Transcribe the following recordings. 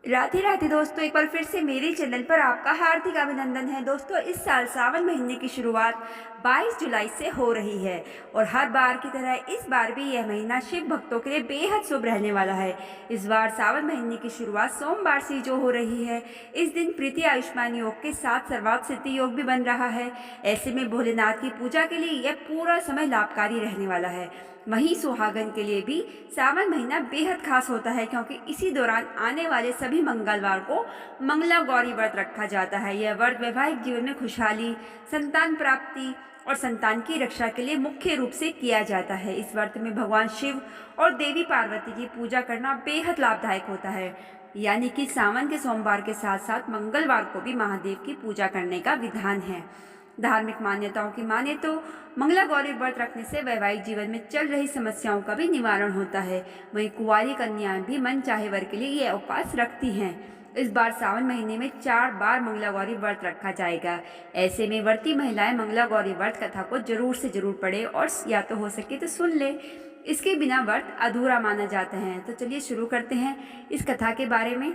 राधे राधे दोस्तों, एक बार फिर से मेरे चैनल पर आपका हार्दिक अभिनंदन है। दोस्तों, इस साल सावन महीने की शुरुआत 22 जुलाई से हो रही है और हर बार की तरह इस बार भी यह महीना शिव भक्तों के लिए बेहद शुभ रहने वाला है। इस बार सावन महीने की शुरुआत सोमवार से जो हो रही है, इस दिन प्रीति आयुष्मान योग के साथ सर्वार्थ सिद्धि योग भी बन रहा है। ऐसे में भोलेनाथ की पूजा के लिए यह पूरा समय लाभकारी रहने वाला है। वहीं सुहागन के लिए भी सावन महीना बेहद खास होता है, क्योंकि इसी दौरान आने वाले सभी मंगलवार को मंगला गौरी व्रत रखा जाता है। यह व्रत वैवाहिक जीवन में खुशहाली, संतान प्राप्ति और संतान की रक्षा के लिए मुख्य रूप से किया जाता है। इस व्रत में भगवान शिव और देवी पार्वती की पूजा करना बेहद लाभदायक होता है। यानी कि सावन के सोमवार के साथ साथ मंगलवार को भी महादेव की पूजा करने का विधान है। धार्मिक मान्यताओं की माने तो मंगला गौरी व्रत रखने से वैवाहिक जीवन में चल रही समस्याओं का भी निवारण होता है। वहीं कुंवारी कन्याएं भी मन चाहे वर के लिए ये उपवास रखती हैं। इस बार सावन महीने में 4 बार मंगला गौरी व्रत रखा जाएगा। ऐसे में व्रती महिलाएं मंगला गौरी व्रत कथा को जरूर से जरूर पढ़े और या तो हो सके तो सुन ले। इसके बिना व्रत अधूरा माना जाता है। तो चलिए शुरू करते हैं इस कथा के बारे में।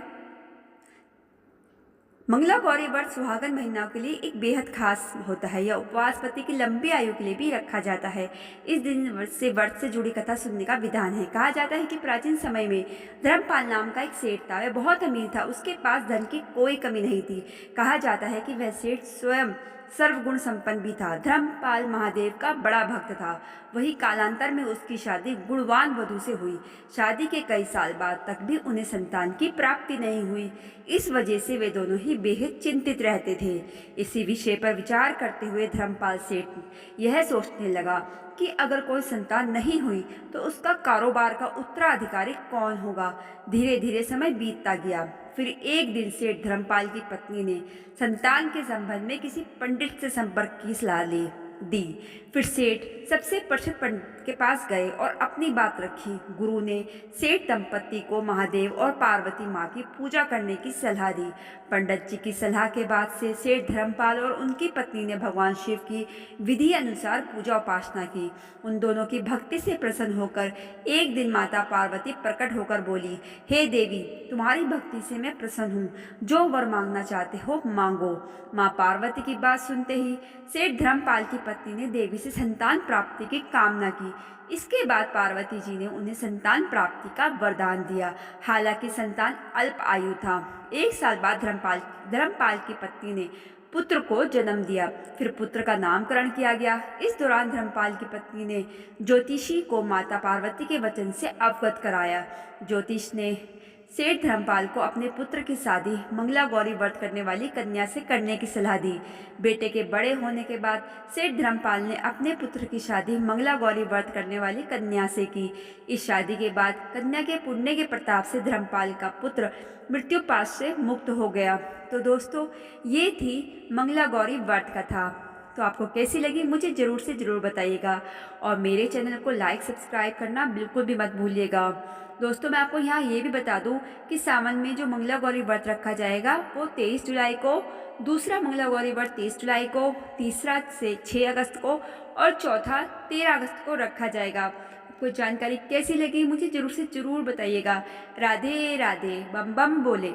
मंगला गौरी व्रत सुहागन महीना के लिए एक बेहद खास होता है। यह उपवास पति की लंबी आयु के लिए भी रखा जाता है। इस दिन व्रत से जुड़ी कथा सुनने का विधान है। कहा जाता है कि प्राचीन समय में धर्मपाल नाम का एक सेठ था। वह बहुत अमीर था, उसके पास धन की कोई कमी नहीं थी। कहा जाता है कि वह सेठ स्वयं सर्वगुण संपन्न भी था। धर्मपाल महादेव का बड़ा भक्त था। वही कालांतर में उसकी शादी गुणवान वधू से हुई। शादी के कई साल बाद तक भी उन्हें संतान की प्राप्ति नहीं हुई। इस वजह से वे दोनों ही बेहद चिंतित रहते थे। इसी विषय पर विचार करते हुए धर्मपाल सेठ यह सोचने लगा कि अगर कोई संतान नहीं हुई तो उसका कारोबार का उत्तराधिकारी कौन होगा। धीरे धीरे समय बीतता गया। फिर एक दिन सेठ धर्मपाल की पत्नी ने संतान के संबंध में किसी पंडित से संपर्क की सलाह दी। फिर सेठ सबसे प्रसिद्ध पंडित के पास गए और अपनी बात रखी। गुरु ने सेठ दंपति को महादेव और पार्वती माँ की पूजा करने की सलाह दी। पंडित जी की सलाह के बाद से सेठ धर्मपाल और उनकी पत्नी ने भगवान शिव की विधि अनुसार पूजा उपासना की। उन दोनों की भक्ति से प्रसन्न होकर एक दिन माता पार्वती प्रकट होकर बोली, हे देवी, तुम्हारी भक्ति से मैं प्रसन्न हूँ। जो वर मांगना चाहते हो मांगो। माँ पार्वती की बात सुनते ही सेठ धर्मपाल की पत्नी ने देवी से संतान प्राप्ति की कामना की। इसके बाद पार्वती जी ने उन्हें संतान प्राप्ति का वरदान दिया। हालांकि संतान अल्प आयु था। 1 साल बाद धर्मपाल की पत्नी ने पुत्र को जन्म दिया। फिर पुत्र का नामकरण किया गया। इस दौरान धर्मपाल की पत्नी ने ज्योतिषी को माता पार्वती के वचन से अवगत कराया। ज्योतिष ने सेठ धर्मपाल को अपने पुत्र की शादी मंगला गौरी व्रत करने वाली कन्या से करने की सलाह दी। बेटे के बड़े होने के बाद सेठ धर्मपाल ने अपने पुत्र की शादी मंगला गौरी व्रत करने वाली कन्या से की। इस शादी के बाद कन्या के पुण्य के प्रताप से धर्मपाल का पुत्र मृत्युपाश से मुक्त हो गया। तो दोस्तों, ये थी मंगला गौरी व्रत कथा। तो आपको कैसी लगी मुझे ज़रूर से ज़रूर बताइएगा और मेरे चैनल को लाइक सब्सक्राइब करना बिल्कुल भी मत भूलिएगा। दोस्तों, मैं आपको यहाँ ये भी बता दूँ कि सावन में जो मंगला गौरी व्रत रखा जाएगा वो 23 जुलाई को, दूसरा मंगला गौरी व्रत 23 जुलाई को, तीसरा से 6 अगस्त को और चौथा 13 अगस्त को रखा जाएगा। आपको जानकारी कैसी लगी मुझे ज़रूर से ज़रूर बताइएगा। राधे राधे, बम बम बोले।